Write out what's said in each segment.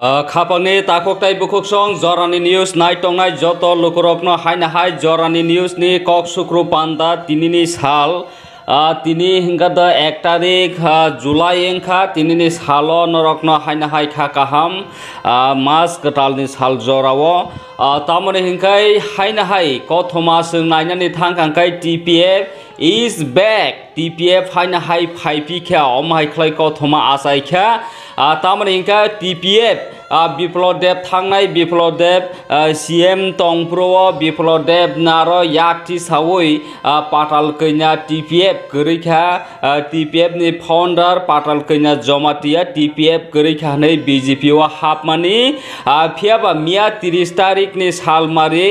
खापांनि ताककटाइ बुकुकसं जरानि news नायटंनाय जत लुकुरकनो हायनाहाय जरानि निउजनि कक सुक्रू पान्दा तिनिनि साल तिनि हिंगा द 1 तारिख जुलाई एंखा तिनिनि सालो नरकनो हायनाहाय खा काहाम मास गटालनि साल जरावो तामने हिंखाय हायनाहाय कथमा जों नायनानै थांखांखाय टीपीएफ is back TPF हायनाहाय फाइपिखा अमहाय खलाय कथमा आसायखा तामने हिंखा TPF बिप्लदेव थांनाय बिप्लदेव सीएम तंप्रो बिप्लदेव नारो याक्ति सावै पाताल कैना टीपीएफ गरैखा टीपीएफ नि फाउंडर पाताल कैना जमातिया टीपीएफ गरैखा नै बीजेपी वा हापमानि फियाबा मिया 30 तारिख नि सालमारि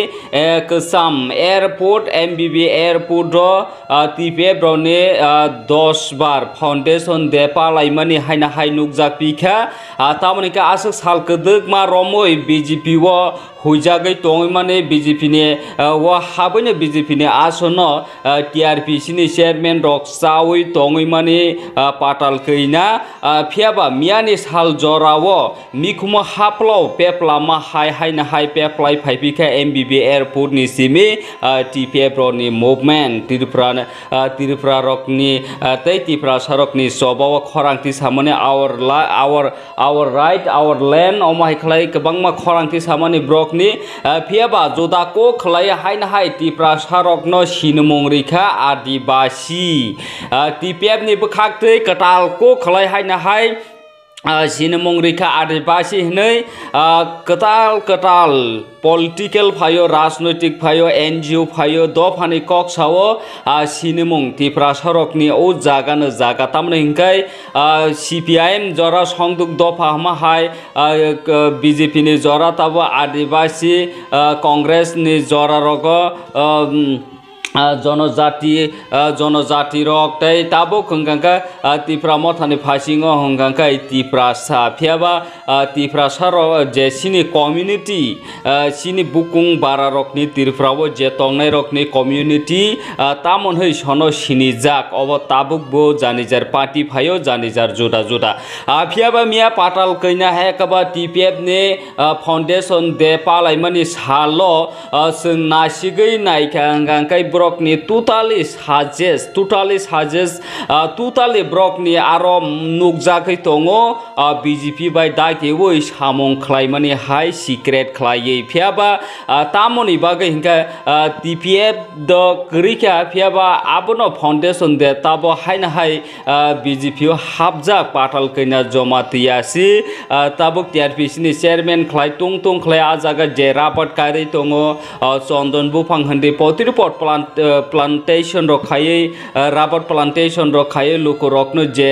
कसाम एयरपोर्ट एमबीबी एयरपोर्ट टीपीएफ रने 10 बार फाउंडेशन देपा लाइमानि हायना हाय नुकजाक पिखा तामनिका आसक साल कदक मा रमोय बीजेपी व हुजागै तोंगै माने बीजेपी ने व हाबैनो बीजेपी ने आसनो टीआरपीसी नि चेयरमैन रक्सावै तोंगै माने पाताल कैना फियाबा मियानि साल जराव मिखुमो हाप्लो पेप्लामा हाय हायना हाय पेप्लाय फाइपिका एमबीबी एयरपोर्ट नि सिमी टीपीएफ रनि मुभमेंट तिरफ्रा रकनि तै तिफ्रा सरकनि सबाव खरांथि सामने आवर राइट आवर लैंड अमाय खलाय गोबांमा खरांथि सामने ब्रकनि फियाबा जदाको खलाय हायना हाय तिफ्रा सरकनो सिनमंरिखा आदिवासी टीपीएफ नि बखाक्तै कटालको खलाय हायना हाय सिनमंरिखा आदिवासी हनै कटाल पॉलिटिकल फायो राजनैतिक फायो एनजीओ फायो दफानि कक सावो सिनमंग तिफ्रा सरकनि ओ जागानो जागा तामने हिंखाय सीपीआईएम जरा संदुक दफा हाय बीजेपी नि जरा ताबो आदिवासी कांग्रेस नि जरा रग जनजाति रक तै ताबो खंगांका तिफ्रा मथानि फासिङो हंगांका तिफ्रा सा फियाबा तिफ्रा सार जे सिनि कम्युनिटी सिनि बुकुं बारा रकनि तिरफ्रावो जे तंनाय रकनि कम्युनिटी तामन है सनो सिनि जाक अब ताबुक बो जानिजार पार्टी फायो जानिजार जुदा जुदा फियाबा मिया पाताल कैना हेकबा टीपीएफ ने फाउंडेशन दे पालायमानि सालो जों नासिगै नायखा हंगांकाय ब्रकनि टोटाली साजेस्ट टोटाली ब्रकनि आरो नुकजाखै दङो बीजेपी बाय दाकेवै सामं खलायमानि हाय सिक्रेट खलायै फियाबा तामनि बागै हिंका टीपीएफ द गरिखा फियाबा आबनो फाउंडेशन दे ताबो हायना हाय बीजेपी हाबजा पाताल कैना जमातियासि ताबो टीआरपीसी नि चेयरमैन खलाय तुंग खलाय आजागा जे रापट कारै दङो चंदन बुफां हन्दै पतिरपट प्लांटेशन रखायै राबर प्लांटेशन रखायै लुको रकनो जे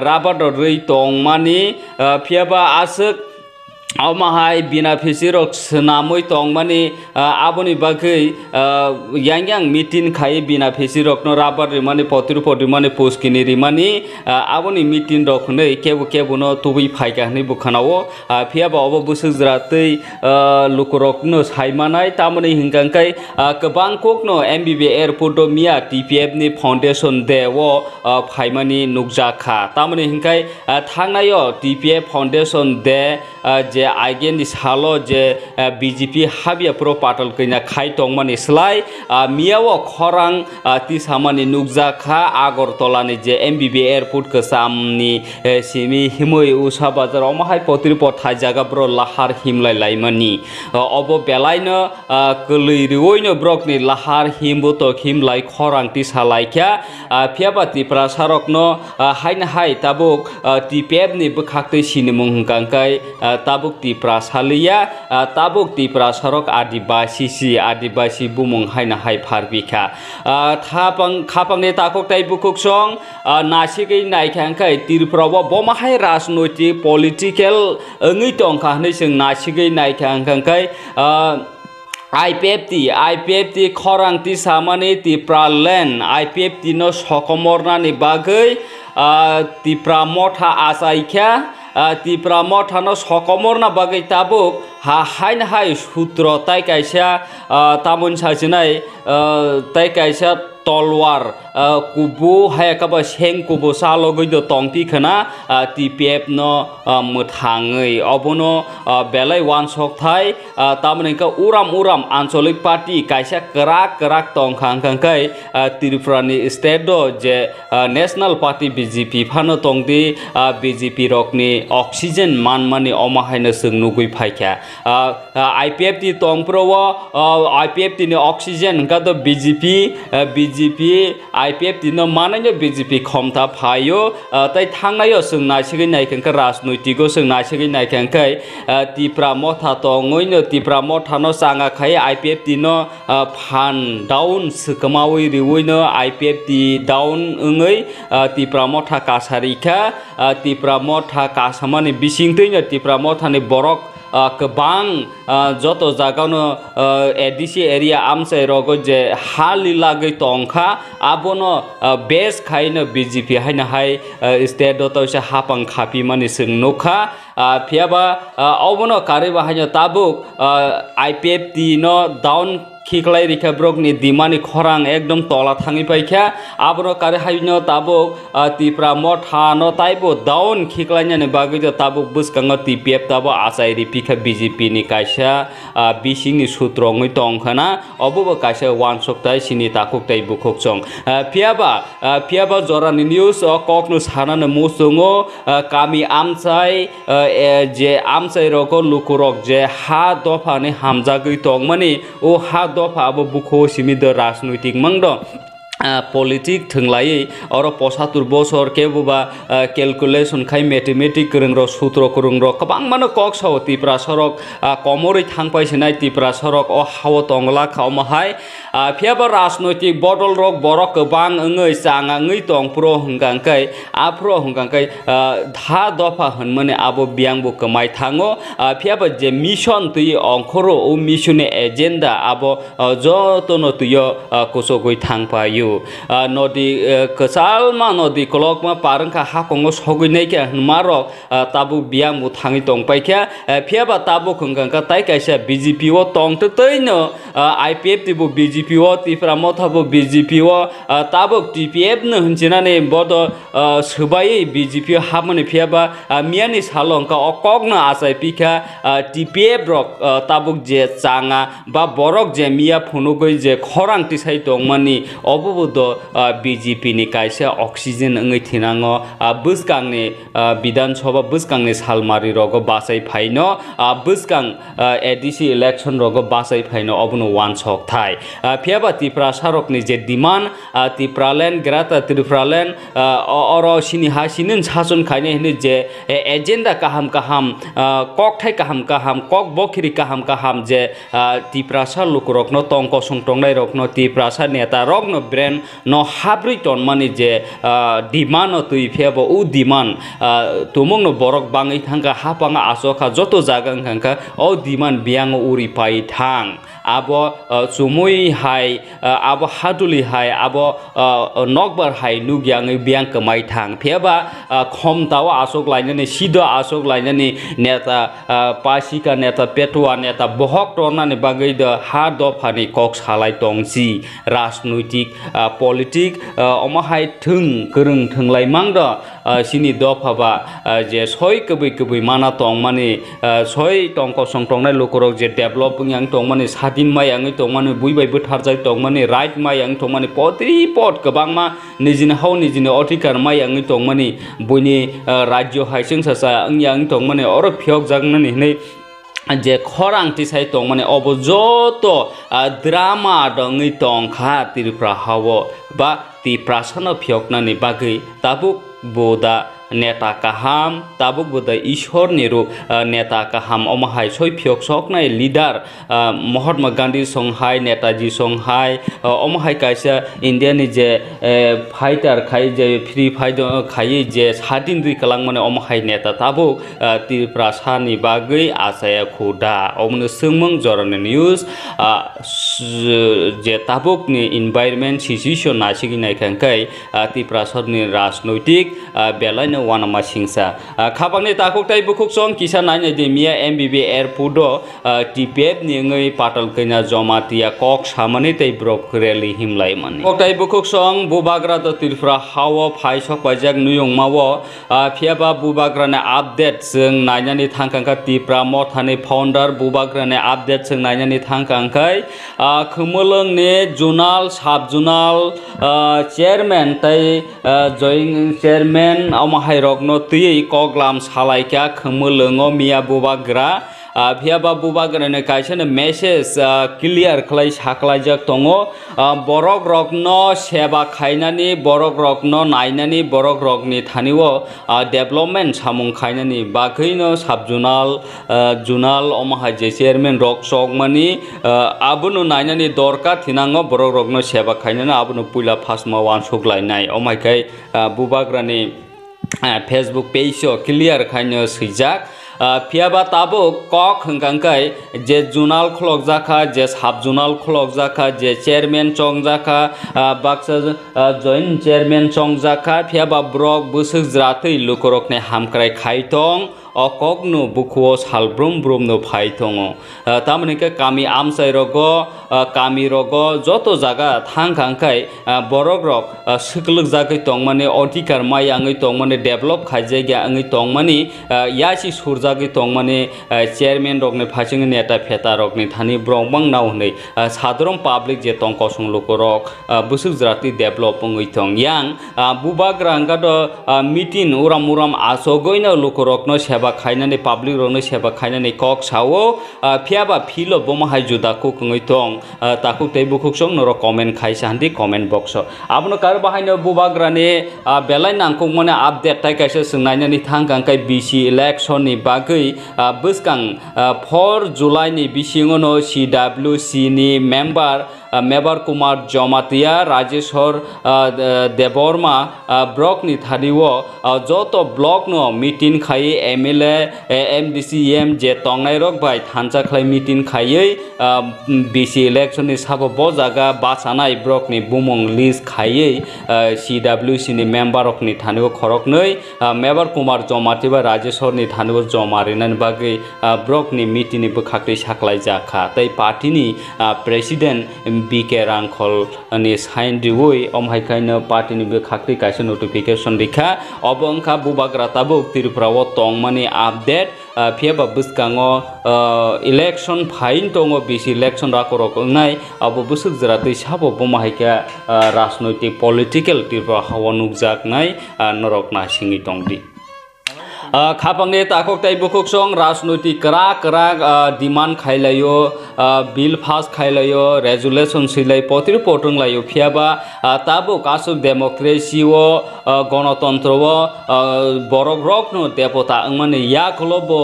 राबर रै तंग मानि फियाबा आसक अमाहाय बिना फिसिरक नामै तंग मानि आबनि बागै यांग मिटिन खायै बिना फिसिरक न राबर रिमानि पतिरपट रिमानि पोस्किनि रिमानि आबनि मिटिन रखनै केबु न तुबै फायगा हनै बुखानाव फियाबा अब बुसुजरातै लुकरकनो सायमानाय तामनै हिंगांकाय गोबां कोकनो एमबीबी एयरपोर्ट मिया टीपीएफ नि फाउंडेशन दे वो फायमानि नुकजाखा तामनै हिंगाय थांनायो टीपीएफ फाउंडेशन दे जे आइगेनि सालो जे बीजेपी हाबिया प्रो पाताल कैना खाय तंगमानि स्लाय मियाव खरां तिसामानि नुकजाखा आगरतलानि जे एमबीबी एयरपोर्ट कसामनि सिमि हिमै उसा बाजार अमाहाय पतिरपट थाजागा ब्रो लाहार हिमलाय लायमानि अब बेलायनो कलैरिवैनो ब्रकनि लाहार हिमबोतो हिमलाय खरां तिसालायखा फियाबा तिफ्रा सारकनो हायना हाय ताबुक टीपीएफ नि बखाक्तै सिनमं हंगांकाय ताबुक तिफ्रा सालिया ताबुक तिफ्रा सरक आदिवासी बुमुं हायना हाय फारबिखा खापांनि ताककटाइ बुकुकसं नासिगै नायखांखाय तिरफ्राव बमाहाय राजनैतिक पलिटिकल ओङै तंखा हनै जों नासिगै नायखांखाय आईपीएफटी खरांथि सामानि तिफ्रा लैंड आईपीएफटी नो सकमरनानि बागै तिफ्रा मथा आसायखा तिफ्रा मथानो सकमरना बागै ताबुक हायना हाय सूत्र ताइ कायसा तामुन साजिनाय ताइ कायसा tolwar kubu hai ka ba seng kubu salogoi do tongti khana TPF no muthangai obono belai wan sok thai tamne ka uram ancholik party kaisa kerak tong khang kai Tripura ni state do je national party BJP phano tongdi BJP rokni oxygen manmani omahaina sungnugui phaikha IPF ti tongpro IPF ti ni oxygen ka do BJP IPF ti no manai BJP khomta phayo tai thangnayo sungnai sigi nai kangka rajnoitigo sungnai sigi nai kangkai Tripura motha tongoi no Tripura motha no sanga khai IPF ti no phan down sukamawi riwoi no IPF ti down ngai Tripura motha kasarika Tripura motha kasamani bisingtei no Tripura motha ni borok kebang joto jagano ADC area amsai rogo je halila gai tongkha abono base khaino BJP haina hai state do to se hapang khapi mani sungnoka phiaba obono kariba haino tabuk IPF ti no down khiklai rikha brok ni dimani khorang ekdom tola thangi paikha abro kare haino tabuk Tripura motha no taibo down khiklainya ne bagui do tabuk Bwskang TPF tabo asai ripikha BJP ni kaisa bising ni sutrongoi tongkhana obobo kaisa wan soktai sini takuk tai bukhokchong phiaba jorani news kokno sanana musongo kami amchai je amchai roko lukurok je ha dofa ni hamjagui tongmani o ha dofa abo bukho simi do rajnoitik mangdo politik thunglai oro 75 bosor kebuba calculation khai mathematics korongro sutro korongro kabang mano kok saw Tripura sorok komori thangpai sinai Tripura sorok o hawo tongla khauma hai phiaba rajnoitik bodol rok borok kabang ngai changa ngai tong pro hungangkai apro hungangkai dha dofa hunmane abo biangbo kamai thango phiaba je mission tui ongkhoro o mission agenda abo jotono tuyo kosogoi thangpayu nodi kesalma nodi kolokma parangka hakongo sogoi naika marok tabu biang mu thangi tongpaikha phiaba tabu khungangka tai kaisa BJP o tongteino IPF tibu BJP o Tripura motha bo BJP o tabu TPF no hunjinane bodo subai BJP hamani phiaba miani salongka okogna asai pikha TPF rok tabuk je changa ba borok je mia phunugoi je khorang tisai tongmani obo do BJP ni kaisa oxygen ngai thinango Bwskang ni Bidhansobha Bwskang ni salmari rogo basai phaino Bwskang ADC election rogo basai phaino obuno wan sok thai phiaba Tripura sarok ni je demand Tripura land grata Tripura land oro sini ha sinin sason khaine hine je agenda kaham kok thai kaham kok bokhiri kaham je Tripura sar lukurok no tongko songtongnai rok no Tripura sar neta rok no brand no habri ton mani je demand tui phiaba u demand tumong no borok bangai thangka hapanga asoka joto jagang thangka o demand biang uri pai thang abo sumui hai abo haduli hai abo nokbar hai nugyang biang kamai thang phiaba khom tawa asok lainani sido asok lainani neta pasika neta petua neta bohok tornani bagai da ha do phani kok salai tongsi rajnoitik politik omahai thung korong thunglai mangdo sini do phaba je soi kebui mana tongmani soi tongko songtongnai lukurok je developing yang tongmani sadin mai yang tongmani buibai butharjai tongmani right mai yang tongmani potri pot kabangma nijini hau nijini othikar mai yang tongmani buini rajyo haising sasa yang tongmani oro phiok jagnani nei je khorang tisai tongmani obo joto drama dongi tongkha Tripura hawo ba Tripura sano phioknani bagui tabuk boda neta kaham tabuk boda ishor ni rup neta kaham omahai soi phiok soknai leader Mahatma Gandhi songhai Netaji songhai omahai kaisa India ni je fighter khai je free fighter khai je sadin dui kalang mane omahai neta tabuk Tripura sani bagui asaya khuda omno sungmung jorane news je tabuk ni environment situation nasigi nai kangkai Tripura sani rajnoitik belai no wanama singsa khapangni takuk tai bukuk song kisa nainai de mia MBB airport tipet ni ngai patal kaina jomatia kok samani tai brok rally himlai mani kok tai bukuk song bubagra to tirfra hawo phaisok pajak nuyong mawo phiaba bubagra na update sing nainani thangkangka tipra mothani founder bubagra na update sing nainani thangkangkai khumulung ne junal sub junal chairman tai joint chairman amahai rokno tui koglam salaika khumulungo mia bubagra phiaba bubagra ne kaisa message clear khlai saklajak tongo borok rokno seba khainani borok rokno nainani borok rokni thaniwo development samung khainani bakhino subjunal junal omaha je chairman rok sokmani abuno nainani dorka thinango borok rokno seba khainani abuno puila phasma wan suklainai omaikai bubagra ni Facebook page clear khaino sijak phiaba tabo kok hangkangkai je junal khlok jaka je sub junal khlok jaka je chairman chongjaka baksa joint chairman chongjaka phiaba brok busuk jratei lukorokne hamkrai khaitong okokno bukho salbrum brumno phaithongo tamani ke kami amsai rogo kami rogo joto jaga thangkangkai borok rok sikluk jagai tongmani odhikar mai angai tongmani develop khaijaiga angai tongmani yasi surjagai tongmani chairman rokne phaching neta pheta rokni thani brongmang naw nei sadrom public je tongkosung lokorok busuk jrati develop angai tong yang bubagra angka do meeting uram asogoina lokorokno seba khainani public rokno seba khainani kok sawo phiaba philo bomahai juda ko kungoi tong takuk tei bukuk song noro comment khaisa handi comment box abno kar bahaino bubagra ne belai nangkung mane update tai kaisa sungnainani thangkangkai BC election ni bagui Bwskang 4 July ni bisingono CWC ni member Mebar Kumar Jomatia Rajeshwar Deborma Brok ni thadiwo joto block no meeting khai MLA MDCM je tongnai rok bai thancha khlai meeting khai BC election ni sabo bo jaga basanai brok ni bumong list khai CWC ni member rok ni thaniwo khorok nei Mebar Kumar Jomatia Rajeshwar ni thaniwo jomarinan bagi brok ni meeting ni bukhakri saklai jakha tai party ni president BK Rangkhol ni sign diwoi omhaikaino party ni bukhakri kaisa notification dikha obongkha bubagra tabuk tirprawo tongmani update phiaba Bwskango election phain tongo BC election rakorok ngai abo busuk jratei sabo bomahaika rajnoitik political tirpra hawa nukjak nai norok na singi tongdi khapangni takok tai bukuk song rajnoitik kra demand khailayo bill pass khailayo resolution silai potir potung layo phiaba tabo kasuk democracy o gণতন্ত্র o borok rok no depota angmani yaklobo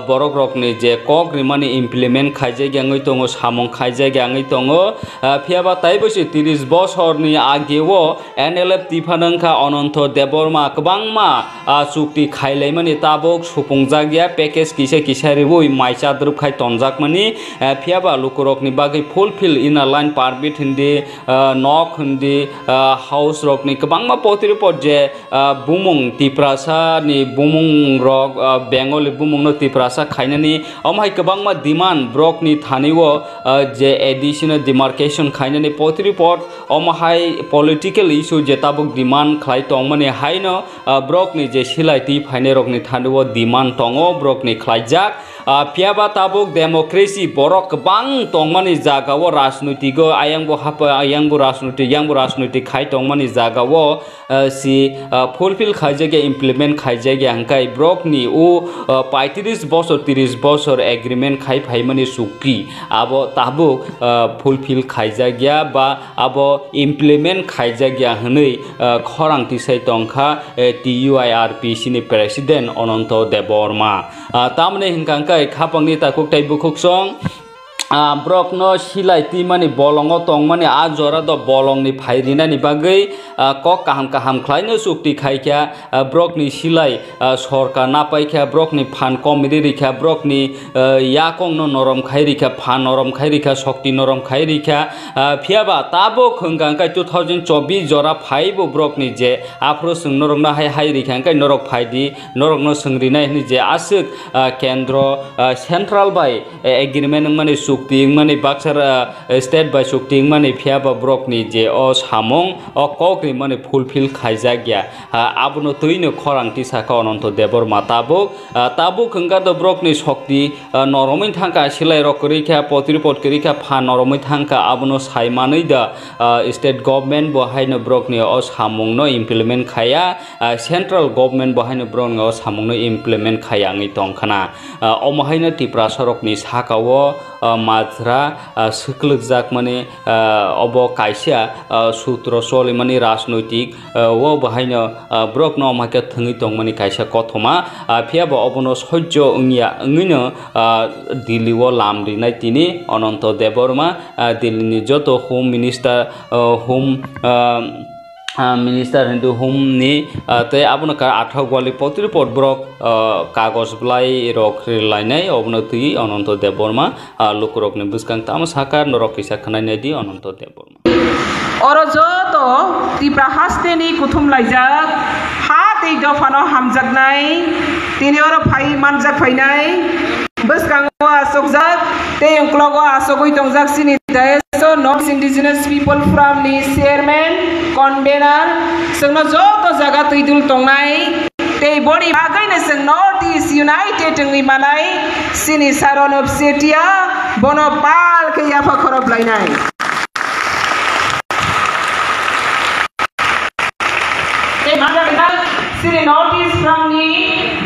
borok rok ni je kok rimani implement khaijai gangai tongo samong khaijai gangai tongo phiaba taibosi 30 bochor ni ageo NLF tifanangkha ononto deborma kwbangma chukti khailai mani tabok supungjagya package kisa riboi maisa drup khai tonjakmani phiaba lukorok ni bagi fulfill in a line permit hindi nok hindi house rok ni kwbangma potir pot je bumung tiprasa ni bumung rok bengali bumung no tiprasa khainani amhai kwbangma demand brok ni thaniwo je additional demarcation khainani potir pot amhai political issue je tabok demand khlai tongmani haino brok ni je silai ti phaine rok ni thaniwo demand tongo brok ni khlaijak phiaba tabok democracy borok bang tongmani jagao rajnoitigo ayangbo hapa ayangbo rajnoitik khai tongmani jagao si fulfill khaijage implement khaijage angkai brok ni o 35 বছর 30 বছর agreement khai phaimani sukti abo tabok fulfill khaijagya ba abo implement khaijagya hnei khorang tisai tongkha TUIRPC ni president Ononto Deborma tamne hingkangkai khapangni takuk tai bukuk song book न सिलाई ती माने bolongo tong mani a jora do bolong ni phairina ni bagui kok kaham khlaino sukti khaikya brok ni silai sorkar na paikya brok ni phan komiri rikha brok ni yakong no norom khairikha phan norom khairikha shokti norom khairikha phiaba tabo khunggang kai 2024 jora phaibo brok ni je afro sung norok na hai rikha kai norok phaidi norok no sungri nai ni je asuk kendro central by agreement mani sukti mani baksar state by sukti mani phiaba brok ni je o samong o kokri mani fulfill khaijagya abuno tuino khorangti saka ononto debor matabo tabo khungga do brok ni shokti noromai thangka silai rokorikha potiripot korikha phan noromai thangka abuno saimanai da state government bo haino brok ni o samong no implement khaya central government bo haino brok ni o samong no implement khaya ngi tongkhana o mahaina tipra sorok ni sakao majra suklukjak mane obo kaisia sutro soli mani rajnoitik o bahaino brok no make thungi tong mani kaisia kothoma phiaba obono sojjo ungya ngino Delhi o lamri nai tini Ananto Deborma Delhi ni joto home minister minister hindu home ni te abuna ka athau gwali potri pot brok kagos blai rok lainai obno tui Ananto Deborma lukurok ni Bwskang tama sakar norok kisa khanai nei di Ananto Deborma oro joto tipra haste ni kuthum laijak hat ei dofano hamjaknai tini oro phai manjak phainai Bwskang o asokjak te ungklogo asogoi tongjak sini so North Indigenous People Forum ni chairman convener sengno joto jaga tuidul tongnai te body bagai na seng North East United ni malai sini saron of setia bono pal ke yafa khorob lainai te maga sini North East from ni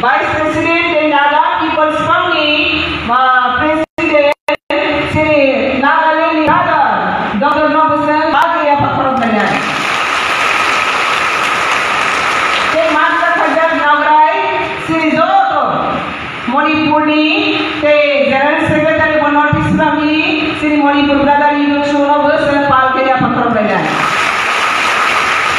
vice president te Naga People's from ni president sini Nagaland ni Naga Dr. Bwskang bagai yafa khorob lainai te maga khajak nagrai sini joto Manipur ni te general secretary of North East from ni sini Manipur brother Ibu Suno Bwskang pal ke yafa khorob lainai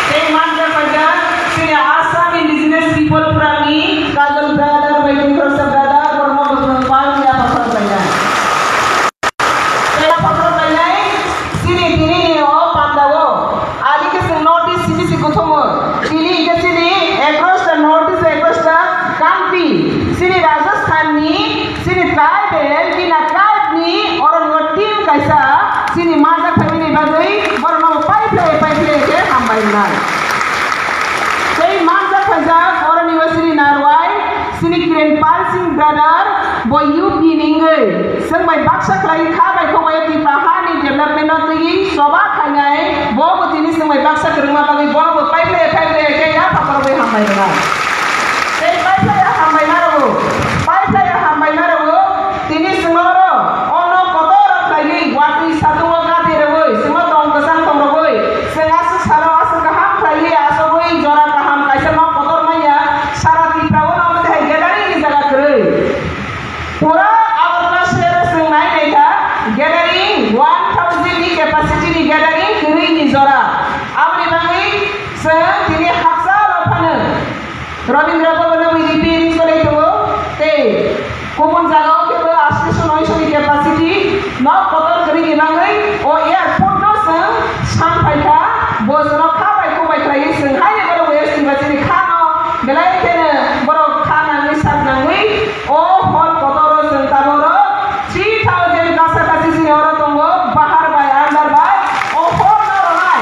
te maga khajak sini Assam Indigenous People from ni Kajal brother Waiting for brother Bormo Bwskang pal ke yafa khorob lainai Sini Rajasthan ni, sini tribal, bina tribe ni, orang ngotim kaisa, sini majak family Bagui, orang pipe ke hambai nai. Sini majak kaisa, orang ni sini Narwai, sini Kiran Pal Singh brother, boy you piningai, semai baksa kelai khabai kawai di pahani development nanti, soba khangai, bobo tini semai baksa kerumah Bagui, bobo pipe ke ya pakar boy hambai nai. Sini pipe ya hambai nai. Paisa ya hambai narawo tini sengoro ono kotor lagi wati satu wakati rawoi semua tong kesang tong rawoi sengas salo asu kaham lagi aso woi jora kaham kaisa mau kotor maya syarat diprawo nama teh gadari di jaga kerei pura awalnya share sengai nega gadari 1000 ni capacity di gadari kerei di jora awalnya bangi se tini haksa lopane Robindra Bhavana WDP solai tu Kupon jagao ke asli sunoi suni capacity not kotor keri gimangai o airport no sang paika bosno khabai ko bai khai sing hai ne baro west university khano belai kene baro khana ni sab nangui o hol kotor sing taboro 3000 kasa kasi sini ora tongo bahar bai andar bai o hol no ronai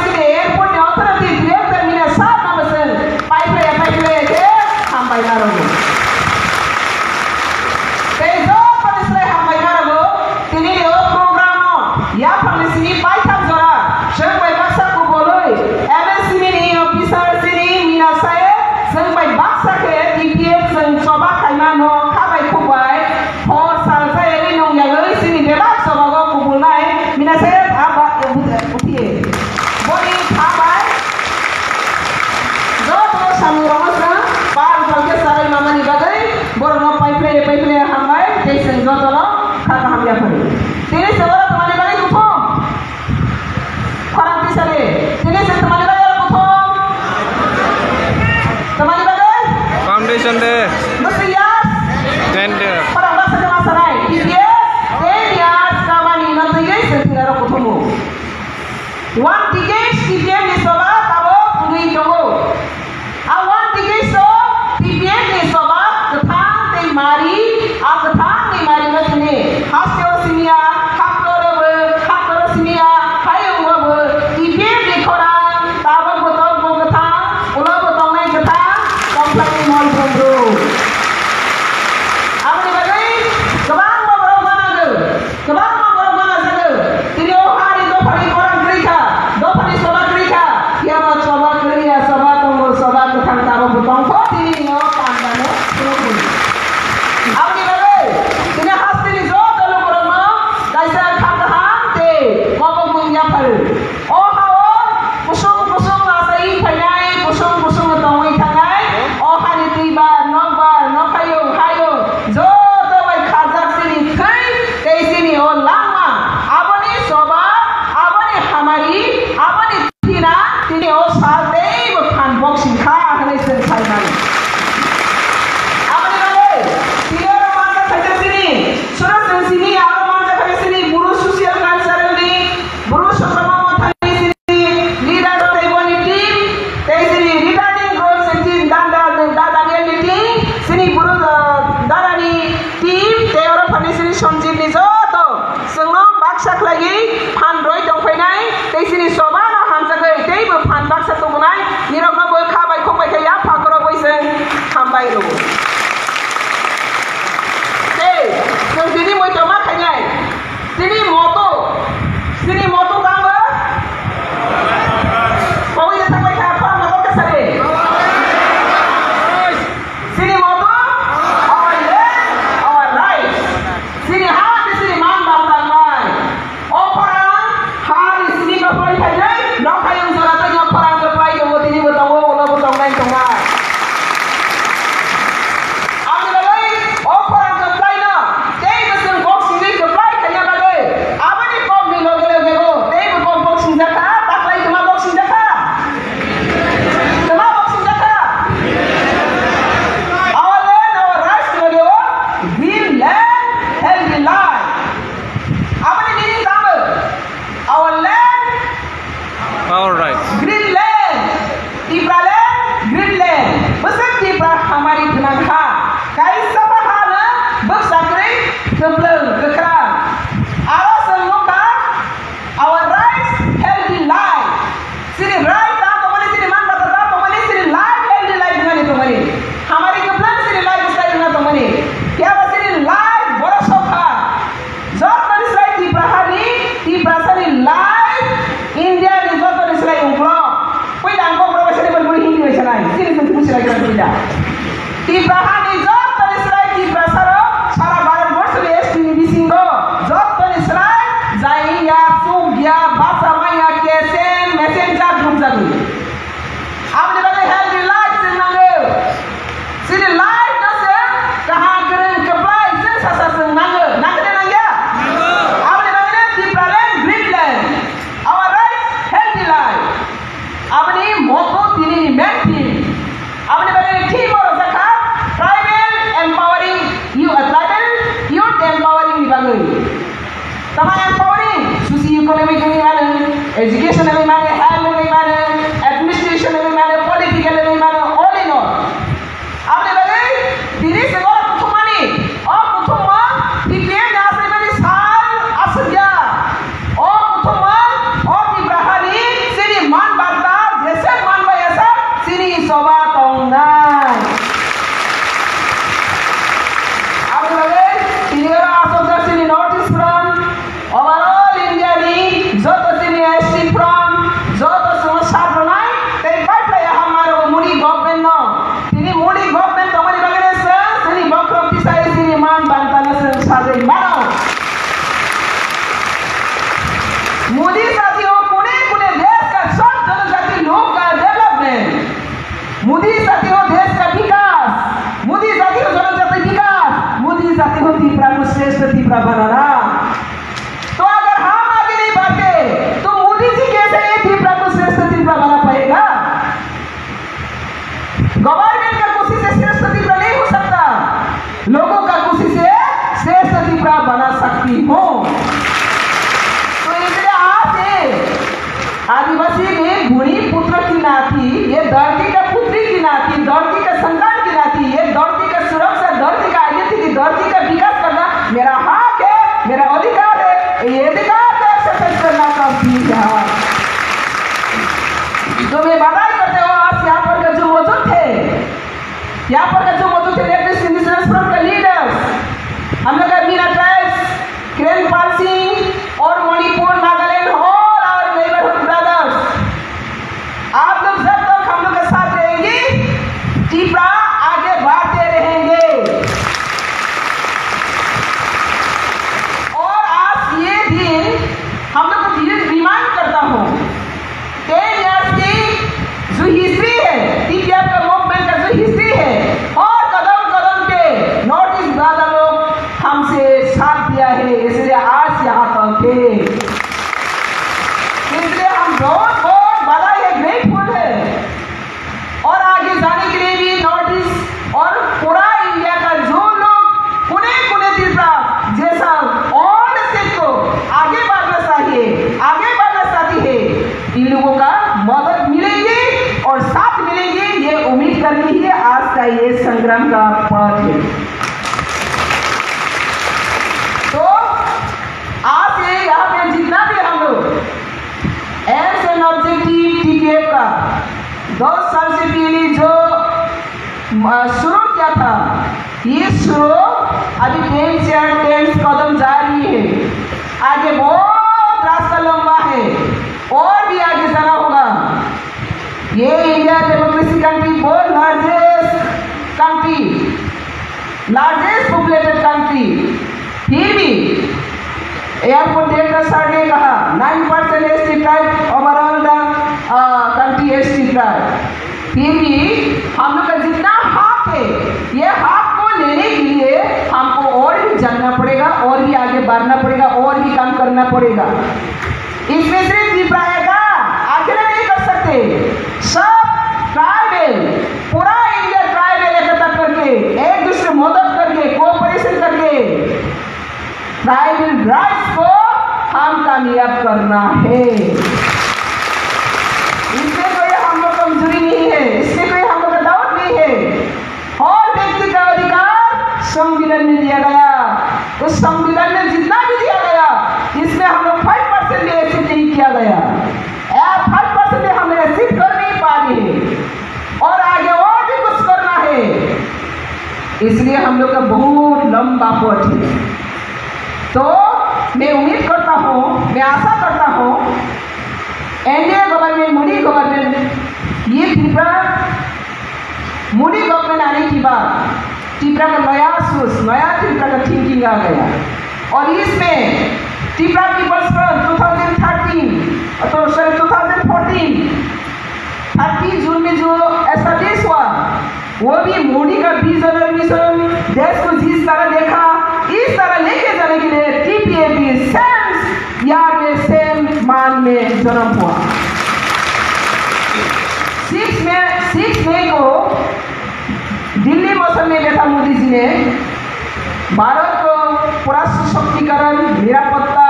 sini airport ne authority dia terminal sab namasen pipeline ke hambai narago te jo panisle hambai narago tini o program Mesiyas 10 years. Parang bahasa kemasanai. Yes, 10 years kamani nanti guys setinggal ketemu. One tiga tiga ni sobat abo pungui jongo. Awan tiga so tiga ni sobat ketang te mari, ketang ni mari ngasini. Hasil sinia, haktor sinia, kayu wabu. Tiga ni korang, tabak botol bo ketang, ulah botol naik ketang, komplek mall bro. Apa ni bagai? Kebang mau mana tu? Kebang mau mana tu? Tiga hari dua hari korang kerja, dua hari sobat kerja. Dia mau sobat kerja, sobat tunggu sobat ketang tabak botol. Kau ini yo pandang tu. Apa ni bagai? Ini hasil ni zo kalau korang mau, kaisa katahan te, kau menyiapkan. Oh hawa, pusung lasai kanyai, pusung tongoi kanyai. Oh hari tiba, nok hayo, zo tu baik khazak sini kai, kai sini oh lama. Apa ni sobat, apa ni hamari, apa ni tina, tini oh salte, bukan boxing kah, hari sen saya. Apa ni bagai? Tiada शुरू किया था, ये शुरू अभी 10 कदम जारी है, आगे बहुत रास्ता लंबा है और भी आगे जाना होगा। ये इंडिया डेमोक्रेसी कंट्री बहुत लार्जेस्ट पॉपुलेटेड कंट्री, फिर भी एयरपोर्ट देखकर सर ने कहा 9% ST tribe overall the country ST tribe. फिर भी हम लोग का जितना हक है, ये हक को लेने के लिए हमको और भी जानना पड़ेगा, और भी आगे बढ़ना पड़ेगा, और भी काम करना पड़ेगा। इसमें सिर्फ त्रिपुरा का अकेले नहीं कर सकते, सब ट्राइबल, पूरा इंडिया ट्राइबल एकत्र करके, एक दूसरे मदद करके, कोऑपरेशन करके ट्राइबल राइट्स को हम कामयाब करना है। इसमें कोई हम लोग कमजोरी नहीं है, इसमें कोई हम लोग का डाउट नहीं है। और व्यक्ति का अधिकार संविधान में दिया गया, उस संविधान में जितना भी दिया गया, इसमें हम लोग 5% भी एक्सेप्ट नहीं किया गया, 5% भी हम एक्सेप्ट कर नहीं पा रहे, और आगे और भी कुछ करना है। इसलिए हम लोग का बहुत लंबा पथ है। तो मैं उम्मीद करता हूँ, मैं आशा करता हूँ एनडीए गवर्नमेंट, मोदी गवर्नमेंट, ये त्रिपुरा मोदी गवर्नमेंट आने के बाद त्रिपुरा का नया सोच, नया त्रिपुरा का थिंकिंग आ गया, और इसमें त्रिपुरा पीपल्स फ्रंट 2014 30 जून में जो एस्टैब्लिश हुआ, वो भी मोदी का विजन और मिशन, देश को जिस तरह देखा इस तरह लेके जाने के लिए टीपीएपी सेम यार में सेम मान में जन्म हुआ। 6 मई को दिल्ली मौसम में बैठा मोदी जी ने भारत को पूरा सशक्तिकरण, निरापत्ता,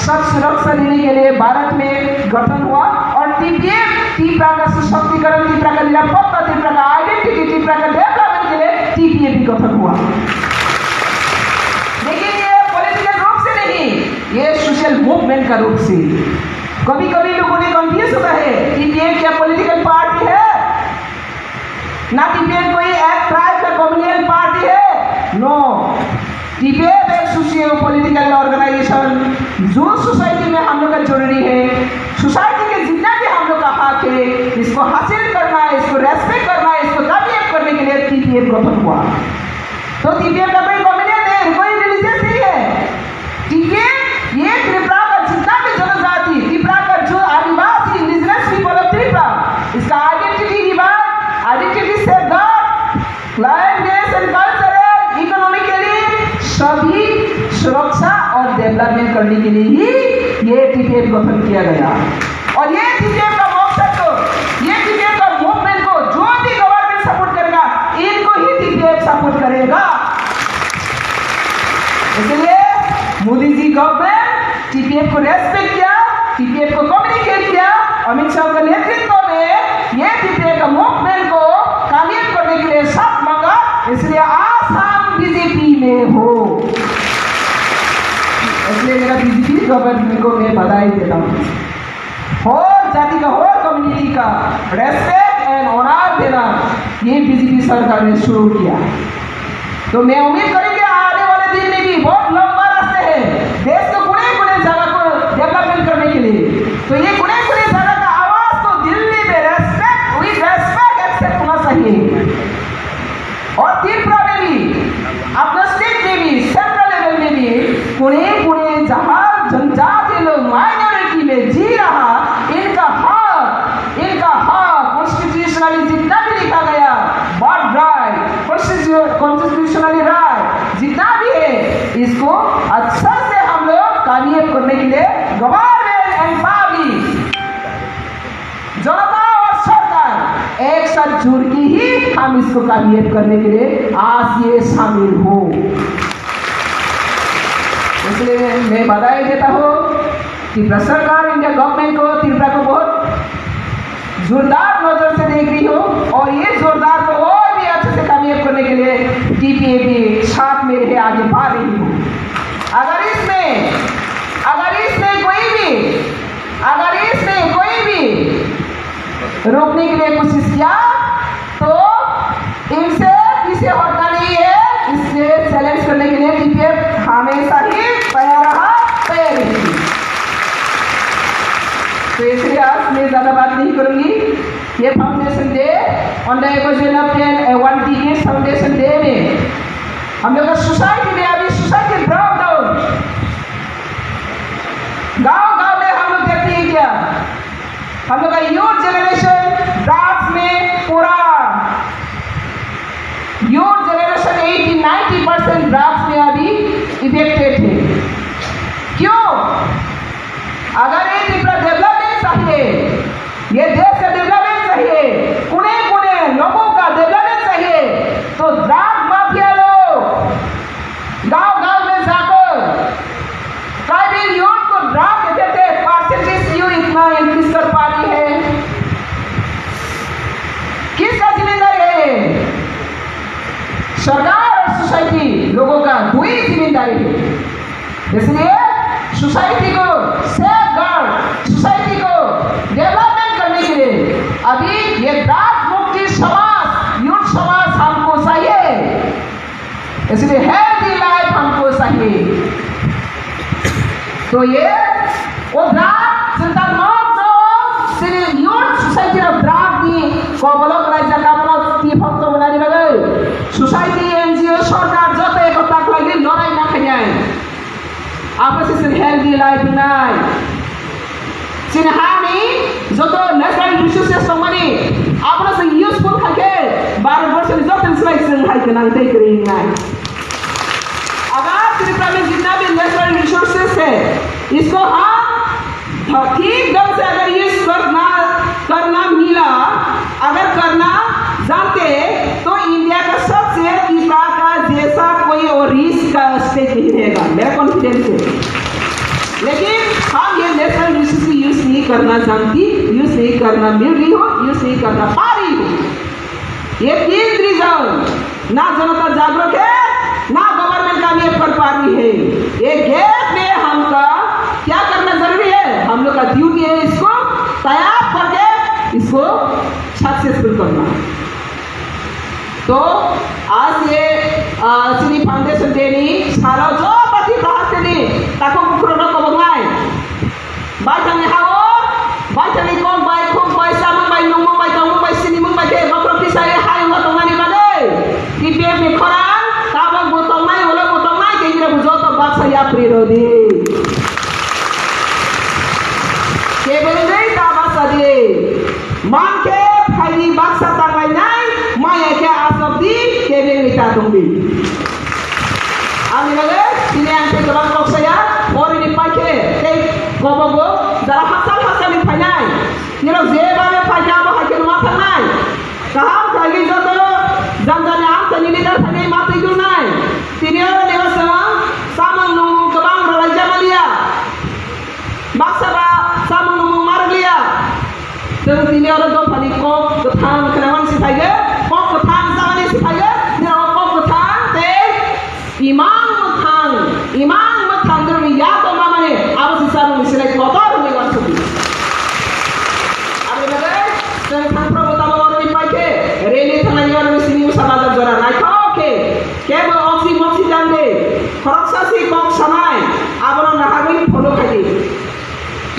सब सुरक्षा देने के लिए भारत में गठन हुआ, और त्रिपुरा का सशक्तिकरण, त्रिपुरा का निरापत्ता, त्रिपुरा का आइडेंटिटी, त्रिपुरा का डेवलपमेंट के लिए टीपीएपी गठन हुआ। लेकिन ये पॉलिटिकल रूप से नहीं, ये सोशल मूवमेंट का रूप से। कभी कभी लोगों ने कंफ्यूज होता है टीपीएफ क्या पॉलिटिकल पार्टी है, ना टीपीएफ कोई एक ट्राइब का कम्युनल पार्टी है, नो, टीपीएफ एक सोशियो पॉलिटिकल ऑर्गेनाइजेशन जो सोसाइटी में हम लोग का जरूरी है, सोसाइटी के जितना भी हम लोग का हक है, इसको हासिल करना है, इसको रेस्पेक्ट करना है, इसको कामयाब करने के लिए टीपीएफ गठन हुआ। तो टीपीएफ का कोई कम्युनल नहीं, कोई रिलीजियस नहीं है। टीपीएफ ये त्रिपुरा का जितना भी जनजाति, त्रिपुरा का जो आदिवासी इंडिजिनस पीपल ऑफ त्रिपुरा, इसका आइडेंटिटी रिवाज, identity safeguard, language and cultural, economically सभी सुरक्षा और डेवलपमेंट करने के लिए ही ये टीपीएफ गठन किया गया। और ये टीपीएफ का मकसद को, ये टीपीएफ का मूवमेंट को जो भी गवर्नमेंट सपोर्ट करेगा, इनको ही टीपीएफ सपोर्ट करेगा। इसलिए मोदी जी गवर्नमेंट टीपीएफ को रेस्पेक्ट किया, टीपीएफ को कम्युनिकेट किया, अमित शाह के नेतृत्व में ये टीपीएफ का मूवमेंट को कामयाब करने के लिए साथ मांगा। इसलिए आज हम बीजेपी में हो, इसलिए मेरा बीजेपी गवर्नमेंट को मैं बधाई देता हूँ। और जाति का और कम्युनिटी का रेस्पेक्ट एंड ऑनर देना ये बीजेपी सरकार ने शुरू किया। तो मैं उम्मीद करेंगे आने वाले दिन में भी बहुत लंबा रास्ते है देश को कोने-कोने जगह को डेवलपमेंट करने के लिए। तो ये कोने-कोने जगह का आवाज को दिल्ली में रेस्पेक्ट एक्सेप्ट होना चाहिए, और त्रिपुरा में भी, अपना स्टेट में भी, सेंट्रल लेवल में भी कोने-कोने जहाँ जनजाति लोग माइनॉरिटी में जी रहा, इनका हक कॉन्स्टिट्यूशनली जितना भी लिखा गया, बर्थ राइट, कॉन्स्टिट्यूशनली राइट जितना भी है, इसको अच्छा से हम लोग कामयाब करने के लिए गवर्नमेंट एंड पब्लिक, जनता और सरकार एक साथ जुड़ के ही हम इसको कामयाब करने के लिए आज ये शामिल हो। इसलिए मैं बधाई देता हूँ त्रिपुरा सरकार, इंडिया गवर्नमेंट को, त्रिपुरा को बहुत जोरदार नजर से देख रही हो, और ये जोरदार को और भी अच्छे से कामयाब करने के लिए टीपीएपी साथ में रहे, आगे बढ़ रही हो। अगर इसमें कोई भी रोकने के लिए कोशिश किया तो इनसे ऑनडे को development one decade foundation day में हम लोग का सोसाइटी में अभी सोसाइटी ब्रेक डाउन, गांव-गांव में हम लोग देखते हैं क्या, हम लोग का यूथ जनरेशन ड्रग्स में पूरा यूथ जनरेशन 80-90% ड्रग्स में अभी इफेक्टेड है। क्यों? अगर ये डेवलपमेंट चाहिए, ये देश का डेवलपमेंट चाहिए, कोने-कोने लोगों का डेवलपमेंट चाहिए, तो ड्रग माफिया लोग गांव-गांव में जाकर ट्राइबल यूथ को ड्रग देते परसेंटेज यूथ इतना इंक्रीज कर पा रही है। किसका जिम्मेदारी है? सरकार और सोसाइटी लोगों का दुई जिम्मेदारी है। इसलिए सोसाइटी को सेफ गार्ड, सोसाइटी को डेवलपमेंट करने के लिए अभी ये ड्रग मुक्ति समाज, यूथ समाज हमको चाहिए। इसलिए हेल्दी लाइफ हमको चाहिए। तो ये वो ड्रग चिंता मत करो, सिर्फ यूथ सोसाइटी of ड्रग नी कबलक राज्य का ती भक्त बनाने लगे सोसाइटी एनजीओ सरकार जब एक तक लगी लड़ाई ना खाए आपस में हेल्दी लाइफ नहीं चिन्हानी जो तो नेशनल रिसोर्सेस संबंधी आपने से यूजफुल खाके 12 वर्ष में जो ट्रांसलेशन है कि नहीं देख रही नहीं। अगर त्रिपुरा में जितना भी नेशनल रिसोर्सेस है इसको हम ठीक ढंग से अगर यूज करना मिला, अगर करना जानते तो इंडिया का सबसे तीसरा का जैसा कोई और रिस्क का स्टेट नहीं रहेगा, मेरा कॉन्फिडेंस है। लेकिन हम ये नेशनल रिसोर्स की यूज नहीं करना जानती, यूज नहीं करना मिल रही हो, यूज नहीं करना पा रही हो। ये 3 रीजन, ना जनता जागरूक है, ना गवर्नमेंट कामयाब कर पा रही है। ये गैप में हमका क्या करना जरूरी है? हम लोग का ड्यूटी है इसको तैयार करके इसको सक्सेसफुल करना। तो आज ये सिनी फाउंडेशन डे नी सारा जो पति bahas ni takut kurang ko bangai baca ni hawo baca ni kong bai sama bai nung bai kamu bai sini mung bai ke bakro pisai hai ngotong mani bade tipe ni korang tabang botong mai ke kira bujoto baksa ya prirodi ke bende ta baksa di man ke phai baksa tangai nai maya ke asabdi ke bende ta tungbi Ami lagi, sini yang saya keluar kok saya, orang ini pakai, gobo, dalam pasal ini panjang. Ni lo zeba me panjang apa hasil mata nai. Kaham lagi jodoh, jangan yang seni ni dah seni mata itu nai. Sini orang dewasa, sama nunggu kebang belajar malia. Baksa sama nunggu marlia. Terus sini orang tu paling kok ketang kenawan si saya, kok ketang sama ni si saya, ni orang kok ketang Imam matang dulu ya to mama ne apa sih saru misalnya kotor ni waktu itu. Apa lagi? Tentang perbuatan orang ini pakai rene tangan orang di sini usah bazar jualan. Naik oke. Kebo oksi jande. Korupsi kok samai. Apa orang nak kami follow kaji.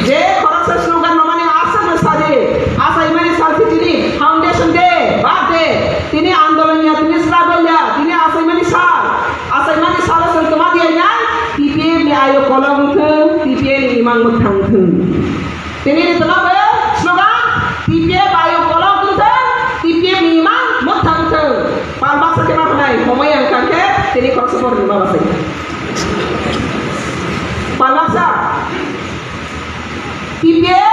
Je korupsi slogan mama ne asa mesade. Asa imani salti ini foundation day, birthday. Ini andolannya, ini struggle-nya, ini asa imani sal. Asa imani sal sentuh dia nya. TPM ni ayo kolong ke, TPM ni imang mutang ke. Ini di tengah apa? Slogan TPM ayo kolong ke, TPM ni imang mutang ke. Palbak sakit apa naik? Komai yang kakek, ini kau support ni bawah saya. Palbak sa, TPM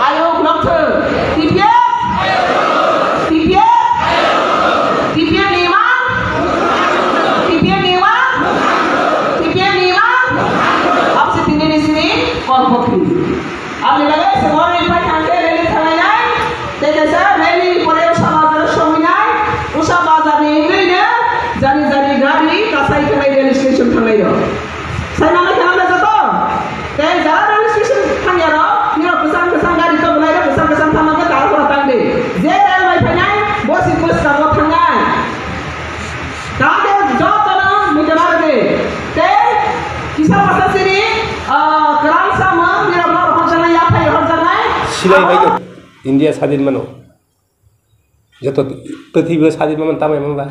ayo kolong ke, TPM ni imang. Abi lagi semua ni pai kante reli thangai tegesa reli pore usah bazar shominai usah bazar ni ini jani gadi kasai thangai reli station thangai ro sai nama kena jato te jara reli station thangai ro ni pesan gadi to belai ro pesan sama ke tar pura tangde je rel bai thangai bos ka thangai kade joto na mujarar de te kisah pasal sini kerang sama silai baik India स्वाधीन बनो जत पृथ्वी सादी में Tame mamba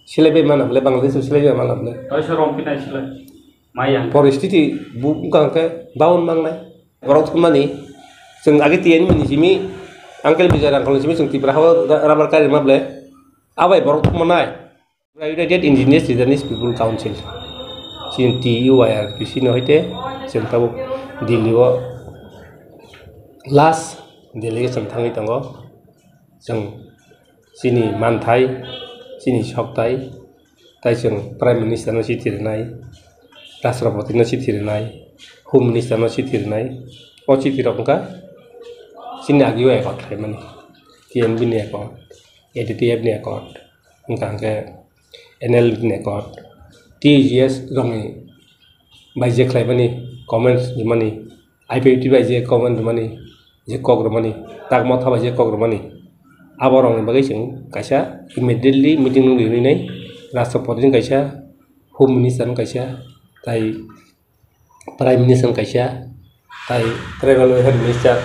सिले बे माना बले बांग्लादेश सिले बे माना बले ऐसे रोंपिनाय सिले माया परिस्थिति बुकां के बाउन मांगनाय बरक मानी जों आगे तियन मिनि जिमी अंकल बिजार अंकल जिमी जों तिब्रा हाव राबार कारि माबले आबाय बरक मनाय United Indigenous regions people council सिन TUIR किसिनो हयते जों ताबो दिल्लीआव लास्ट डेलीगेशन थांङै दङ जों सिनि मानथाय सिनि सक्ताय ताय जों प्राइम मिनिस्टारनो चिठी लिरनाय राष्ट्रपतिनो चिठी लिरनाय होम मिनिस्टारनो चिठी लिरनाय ओ चिठी रंका सिनि आगियो एकाउंट खायमानि TNB नि एकाउंट ADTF नि एकाउंट उनका NL नि एकाउंट TGS रंनि बायजे खायमानि कमेंट्स मानि IPT बायजे कमेंट मानि जे कग्रमानि तागमा थाबाय जे कग्रमानि आबारंनि बागै जों कायसा इमिडिएटली मीटिंग लिरनाय राष्ट्रपतिजों कायसा होम मिनिस्टार कायसा ताय प्राइम मिनिस्टार कायसा ताय ट्राइबल वेलफेयर मिनिस्टार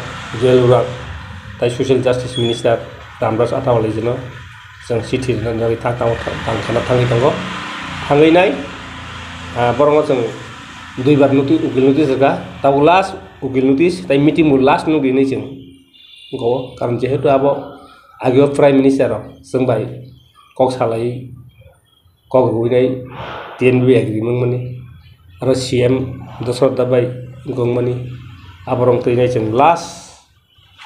जेलुरा ताय सोशल जस्टिस मिनिस्टार रामदास आठावालेजों जों चिठी लिरनानै थांखाना थाङै दङ थाङैनाय बरंआव जों दुइबार उकिल नोटिस होगा ताव लास्ट उकिल नोटिस ताय मीटिंग लास्ट नु दिनै जों गो कारण जेहेतु अब आगे प्राइम मिनिस्टार जों बाय कक सालाय कक गुइनाय TNB एग्रीमेंट माने आरो CM दसर दाबाय गंमानि आबरं तैनाय जों लास्ट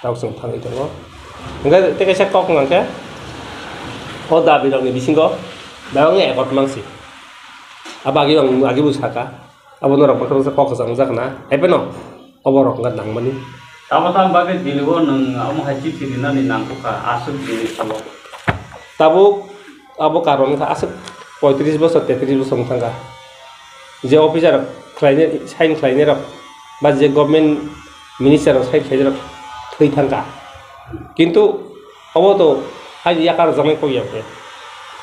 ताव जों थाङै दङ ओंगा तेकायसा कक नांके ओ दाबि दंनि बिसिंगो दावं एकट मांसि आबागे आगे बुसाका अब नरक पत्र कक जां जागना एबेनो अबरक गा नांमानि ताबाताम बागे दिलगो नों आम हाजि थिरिनानि नांगौका आसुक दिनि साबो ताबो अब कारण का आसुक 35 बोसोर 33 बोसोर थांगा जे अफिसार क्लाइने साइन क्लाइने रक बा जे गभर्नमेंट मिनिस्टार साइन क्लाइने रक थै थांगा किंतु अब तो हाजि आकार जमे को याके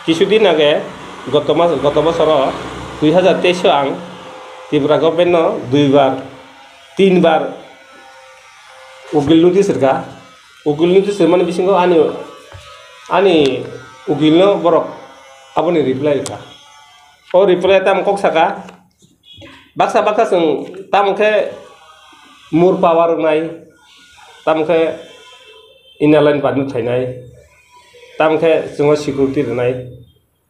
किछुदिन आगे गत बছर 2023 आं त्रिपुरा गभर्नमेंट दुइबार तीनबार उकिल नोटिस होगा उकिल नोटिस माने बिसिंगो आनी उकिलनो बरक आबोनि रिप्लाय होगा ओ रिप्लाय ताम कक साका बाक्सा जों तामखे मुर पावर नाय तामखे इनालाइन बादनु थायनाय तामखे जों सिकिउरिटी होनाय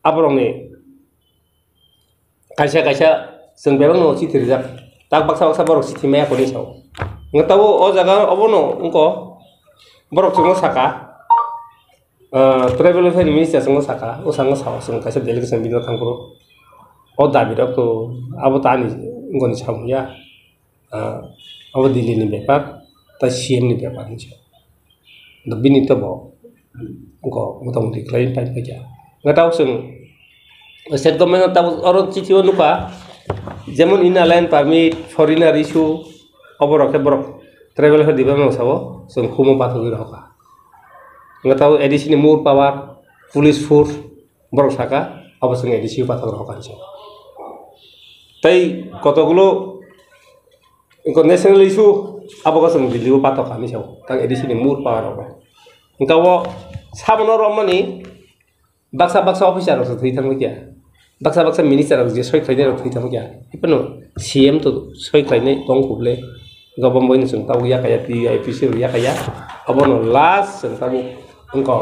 आबरंनि कायसा जों बेबो न चिठी रिजाक ताक बाक्सा बरक चिठी माया कोनि Sao ngatawo o jaga obono unko borok chungo saka travel welfare minister chungo saka o sango saw sung kaisa delegation bino thangpro o dabi rok to abo tani ngoni samya abo dili ni bepar ta CM ni bepar ni da bini to bo unko motamoti claim pai pai ja ngatawo sung state government ta oro chithi onuka jemon inland permit foreigner issue अबरक Barak tribal health department साबो जों खुमो पाथगि रखा ngataw edisi ni mur power police force बरक साका अब जों edisi पाथग रखा छ तै कतगुलो eco national issue अब जों दिल्ली पाथग खानि साव ता edisi ni mur power रखा ngताव साबनो रमनि बाक्सा अफिसार रस थै थांगो क्या बाक्सा मिनिस्टार जे सय खायने थै थांगो क्या इपनो CM तो सय खायने दं खुबले गभर्नमेंट जों ताव या काया PIPC या काया अबनो लास्ट जों ताव उनको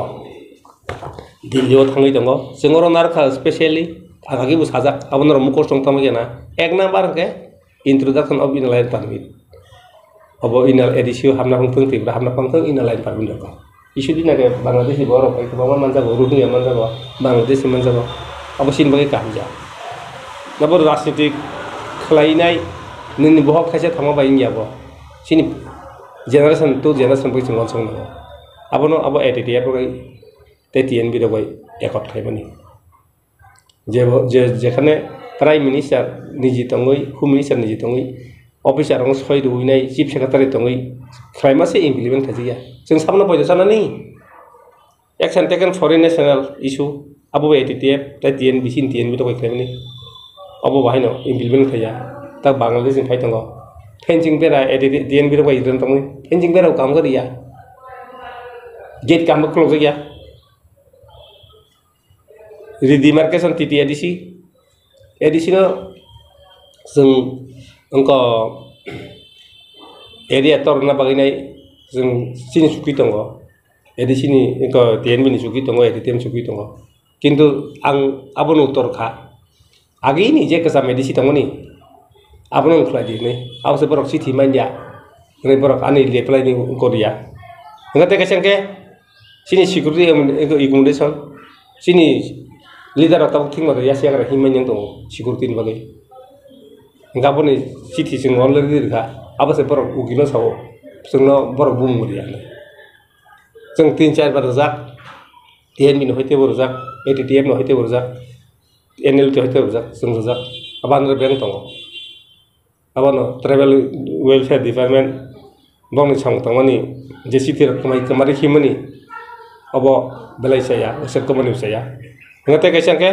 दिल्लीआव थाङै दङ जोंर नारखा स्पेशली आगागि बुसाजा अबनो मुखर सं थाङै गेना एक नम्बर के इंट्रोडक्शन ऑफ इनलाइन परमिट अब इनल एडिसियो हमना फंथों तिब्रा हमना फंथों इनलाइन परमिट दङ इशु दिना के बांग्लादेशी बरफ के बाबा मानजागो रोहिंग्या मानजागो बांग्लादेशी मानजागो अब सिन बागै कामजा नबर राजनीतिक खलायनाय नोंनि बहक खायसे थामा बायियाबो सिनि जेनेरेशन टू जेनेरेशन बै जों संनो आबनो अब एटीटीएफ गय TNB गय एकट खायमानि जेखाने प्राइम मिनिस्टार निजि तङै होम मिनिस्टार निजि तङै अफिसार रं सय दुइनाय चीफ सेक्रेटारि तङै खायमासे इमप्लिमेंट थाजिया जों सामना फैदो सानानि action taken for national issue अब एटीटीएफ TNB सिन TNB गय खायमानि अब बाहायनो इमप्लिमेंट थाया ता बांग्लादेश जों फाय दङ फेंसिंग बेरा TNB गय इरन तङै फेंसिंग बेरा काम गरिया गेट काम क्लोज गया redemarcation titi edisi no जों engko area torna baginai जों sini suki tongo edisini engko TNB ni suki tongo editm suki tongo kintu ang abono torka agi ni je kesam edisi tongo ni abono kladi ni awse borok city manja ne borok ani leplai ni korea ngate kesengke sini security accommodation sini leader atau ting maro ya siagra himan yang tongo security ni bagai ngapun ni city sing already ka abase borok ugino sawo sungno borok bum muria जों 3-4 बार जाक TNB no hoite borjak ATTM no hoite borjak NLT hoite borjak जों जाक aban bank tongo abano travel welfare department bong ni chang tongoni je city kamai kamari himani abo belai saya usek komani saya ngate kaisangke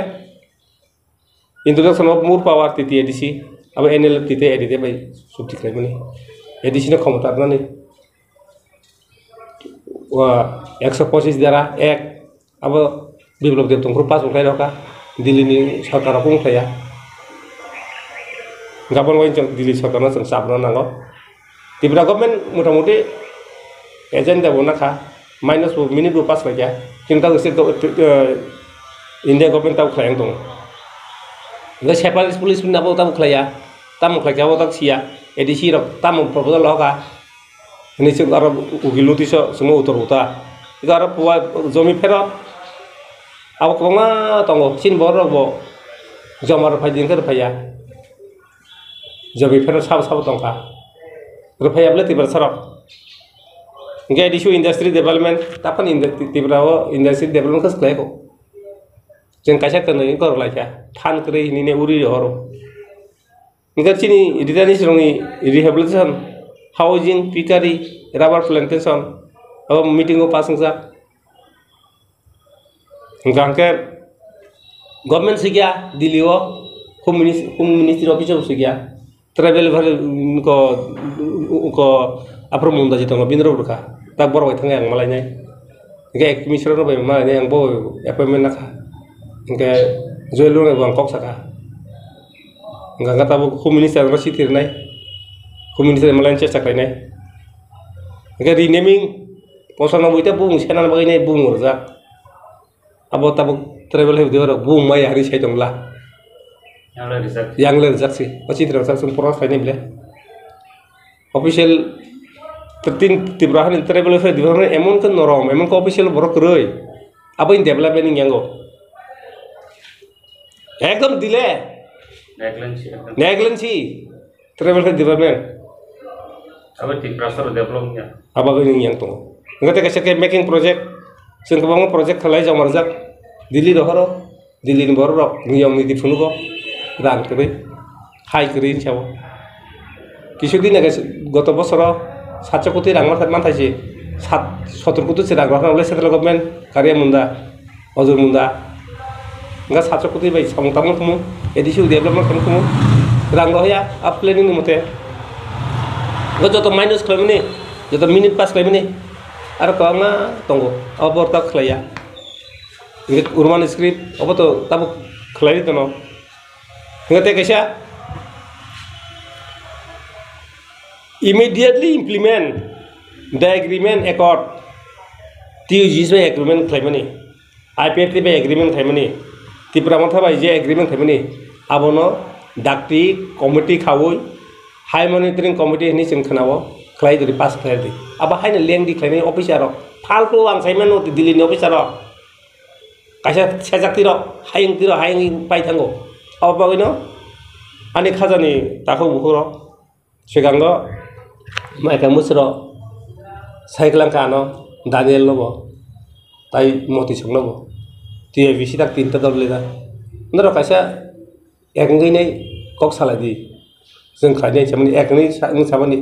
introduction of more power TTADC abo NLT TTADC bai subti kaimani ADC no khamata nani wa 125 dara ek abo biblok de tongkru pas ukai roka dili ni sarkar pung saya gabon wain jong dili sarkar na sang sabna nango tibra government mudah-mudahan agenda bonaka minus minute pas lagi kita usir India government tahu klayang tong nggak siapa polis pun tahu klaya tamu klaya tahu sia edisi rok tamu proposal loka ini sih Arab ugiluti semua utar itu Arab buat zomi perap awak kemana tonggo sin borok bo jomar pajin ter paya zomi perap sab tongka rupaya beli tiba sarap nggak isu industri development tapi tiba industri development kas klaya kok jangan kasih kena ini kor lagi tan kiri ini uri horo nggak sini di tadi serungi rehabilitation housing, pikari, rubber plantation, meeting ko pasang sa. Ngangke government sigya diliwo, home ministry office sigya, travel ko apromunda jitong bindro berka, tak baru itu yang malainya. Ngke commissioner no malainya yang bo appointment naka, ngke jualan yang Bangkok saka. Ngangke tabu home ministry yang masih tirnai. Komunitas Malaysia cesta kainai, agar renaming posana buita bung channel baginai bung urza, abo tabu travel hebat orang bung mai hari saya jonglah, yang lerjak sih, masih terasa sempurna kainai bela, official tertin tibrahan travel hebat orang emon kan normal, emon ko official borok keroi, apa ini development yang go, ekdom delay, negligence, travel hebat development. Apa di prasar developnya? Apa ini yang tunggu? Enggak tak kasih making project, sengkebang project kalai jam marzak, Dili dohoro, Dili ni borok, ni yang ni di funu ko, ran kebe, hai kerin siapa? Kisudi naga goto bosoro, saco kuti rangmar kat mantai si, sotur kutu sedang rohkan oleh setelah government karya munda, ozur munda, enggak saco kuti baik samung tamu kamu, edisi development kamu, rang roh ya, up planning ni mute. Gak jatuh minus klaim ini, jatuh minit pas klaim ini, ada kau nggak tunggu, apa tak klaya? Ini urban script, apa tuh tabu klaya itu no? Nggak tega sih? Immediately implement the agreement accord. TUG's by agreement klaim ini, IPFT by agreement klaim ini, tipe ramah by J agreement klaim ini, abono dakti committee kawui. High monitoring committee ini sengkenawo, klay dari pas klay di. Apa hanya leng di klay ini officer ro, falko ang saya menu di Dili officer ro. Kasih sejak tiro, hayang pai tanggo. Apa begini? Ani kaza ni tahu buku ro, seganggo, mereka musro, saya kelang kano, Daniel lobo, tai motivasi lobo. Dia visi tak tinta dulu dah. Nero kasih, yang ini kok salah di. Seng kaya macam ni, ekni sama ni,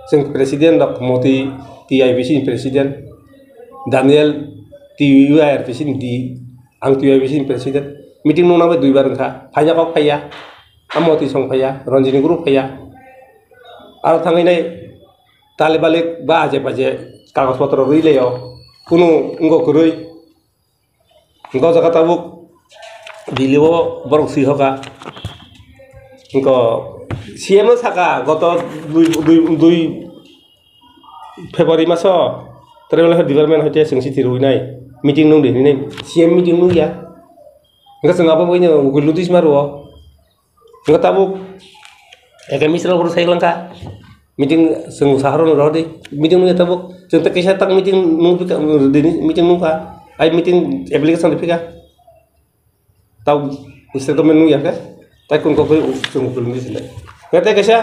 seng presiden dok moti TIBC presiden, Daniel TUIR presiden di, ang TIBC presiden, meeting nuna be 2 bar ngka, kaya kok kaya, amoti song kaya, Ronjini group kaya, al tangi ni, tali balik ba aje kagas potro rile yo, kuno ngo kurui, ngo jaga tabuk, दिल्लीआव बरं सिहका इनको CM साका गत 2 फेब्रुवारी मास tribal department हते सोंसि थिरुइनाय meeting नं दिनै CM meeting नं गैया इनका जोंहाबो बैनो गुलुदिस मारो इनका ताबो एके मिसराव बर साइलंका मीटिंग जों साहारन रहदे मीटिंग नं ताबो जों त कैसा तक मीटिंग नं दिनै मीटिंग नं का आई मीटिंग एप्लीकेशन दिफिका ताव स्टेटमेंट नं याके ताई कुनको बै जों गुलुदिस ले नते कैसा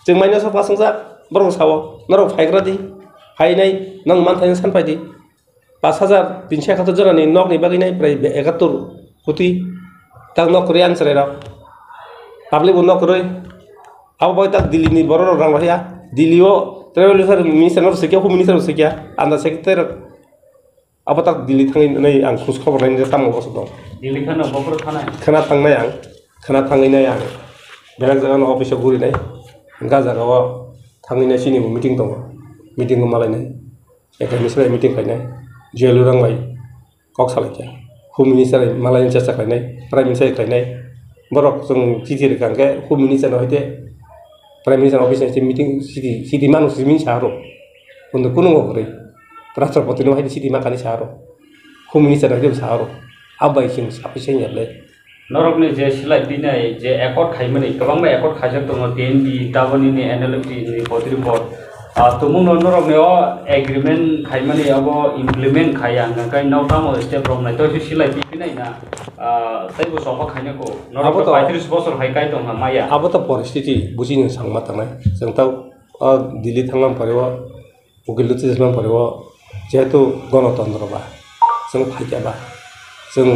जों माइनस सफा संजा बर सावो नरो फाइग्रा दि हायनाय नों मानथाय सानफायदि 5000 300 खाथ जरानि नकनि बागैनाय प्राय 71 कोटी तक नकरे आनसरे रा पाब्लिक नकरे अब बाय तक दिल्ली बर रां रहिया दिल्लीओ ट्राइबेल मिनिस्टार सेकिया होम मिनिस्टार सेकिया आन्दा सेक्रेटारि अब तक दिल्ली थाङै नै आं खुस खबर नायनो तामो बस दं दिल्ली खाना बबर थानाय खोना थांनाय आं बेलेग जायगानि अफिसाव गुरिनाय गाजागाव थाङैनाय सिनिबो मिटिं दं मीटिंग मालायनाय एकाडेमिक्स मीटिं खायनाय जेलु रांबाय कक सालायखा होम मिनिस्टार मालायनि चेष्टा खायनाय प्राइम मिनिस्टार खायनाय बरक जों चिठी रेखांके होम मिनिस्टार हयते prime minister office meeting city मानुस जिमिन सारो उन्द कुनु गरे राष्ट्रपति नो हायते सिटी माखानि सारो होम मिनिस्टार हयते सारो आबाय सिं साफिसे याबले नरकनि जे सिलाय दिनै जे एकर्ड खायमोनि गोबां एकर्ड खाजक दङ टीएनबी दाबोनि एनएलपी नि बडी रिपोर्ट तुमुं नरकनियाव एग्रीमेंट खायमोनि अब इमप्लीमेंट खाया नकाय नावताम स्टेप रमनाय तो सिलाय दिनाय ना तैबो सफा खायनायखौ नरक 35 बছর हायकाय दं माया अब त परिस्थिति बुजिनो सांमा थांनाय जों त दिल्ली थांनाम परेव उकिलुतिसमान परेव जेहेतु गणतंत्र बा जों फायजाबा जों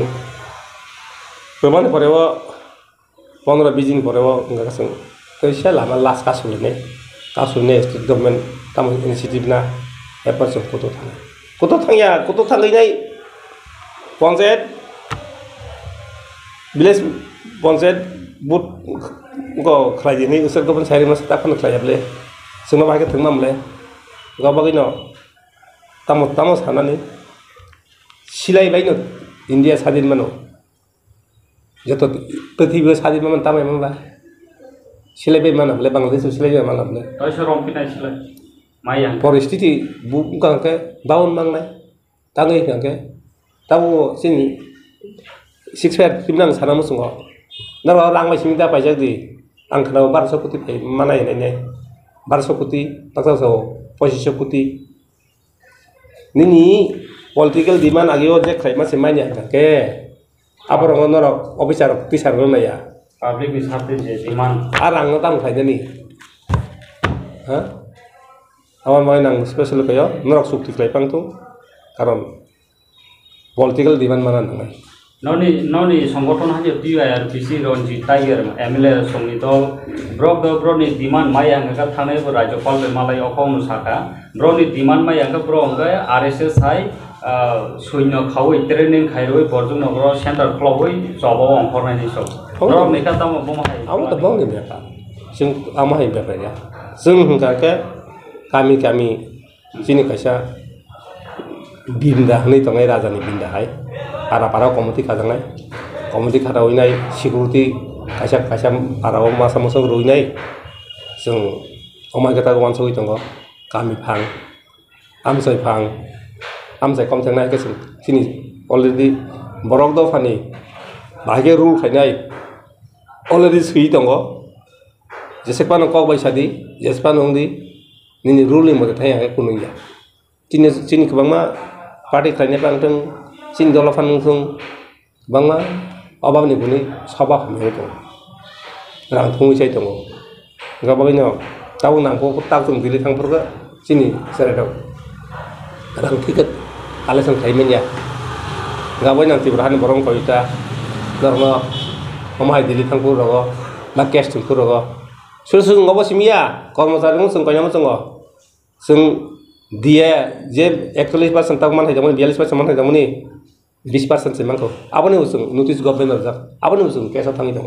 प्रमाण परेव 15-20 दिन परेव इंगा जों कैसा लामा लास कासुलने स्टेट गभर्नमेंट ताम इनिशिएटिभ ना एपार जों कत थांनाय पंचायत विलेज पंचायत बुथ को खालायदिनै उसर गभर्नमेंट साइड मा स्टाफ खन खालायबले जोंना बाहाय थांनामले गाबागैनो ताम सानानै सिलायबायनो इंडिया स्वाधीन मानो जत पृथ्वी स्वाधीन मान तामाय माबा सिलायबाय मानबले बांलादेश सिलायबाय मानबले तैसो रमफिनाय सिलाय माया परिस्थिति बुकांके डाउन मांनाय ताङै कांके ताव सिनि 6 फेर सिमनां साना मुसुंग नरा रांबाय सिमि दा पाइजाकदि आं खोनाव 1200 कोटी फाय मानाय नायनाय 1200 कोटी ताकसाव 2500 कोटी निनि पॉलिटिकल डिमांड आगियो जे खायमा से माइने कांके आबरंग नरक अफिसार टिचार ननाया पब्लिक नि साथे जे डिमांड आरांनो दाम खायदनि हा आवान माय नां स्पेशल कयो नरक सुक्ति खायपांतु कारण पॉलिटिकल डिमांड माना नङा ननि संगठन हानि टीआरपीसी रंजित टाइगर एमएलए संनितो ब्रनि डिमांड माया अंगा थानाय राज्यपाल बेमालय अखावनो साका ब्रनि डिमांड माया अंगा ब्र अंगा आरएसएस हाय सैन्य खावै ट्रेनिं खायरoi बरजों नगर सेंटर क्लबै जबाव अंखरनायनि सब ब्र मेका ताम बमाहाय आउ त बंनि बेका जों आमाहाय बेका जों हंगाके गामि जिनि कैसा बिन्दा हनै तङै राजानि बिन्दा हाय पारा कमिटि खाजांनाय कमिटि खारावैनाय सिकिउरिटी खायसा पाराव मासा मोसौ रुइनाय जों अमायगता वानसगै दङ गामि फां आमसाय कम थांनाय केसो सिनि अलरेडी बरक दफानि बाहागे रुल खायनाय अलरेडी सुइ दङ जेसेबां कक बायसादि जेसेबां नंदि निनि रुलनि मथे थाया कुनुया चिनि गोबांमा पार्टी खायनाय बांथों चिन दलाफानथों बांमा अबाबनि गुनै सभा खालामनाय दं रांथुङै दङ गाबागैनो दाउ नांगौ ताकजों दिल्ली थांफोरखौ चिनि सेराव रां टिकेट आलेसन खायमेनिया गाबाय नांतिब्रा हानि बरं कयता नरनो हमाय दिल्ली थांफोर रग बा केस थांफोर रग सोर गबो सिमिया कर्मचारी जों कयनामो जों दिया जे 41% तक मान हायदोंमोन 42% मान हायदोंमोन 20% से मानखौ आबोनि जों नोटिस गभर्नमेन्ट जा आबोनि जों केसआव थाङै दं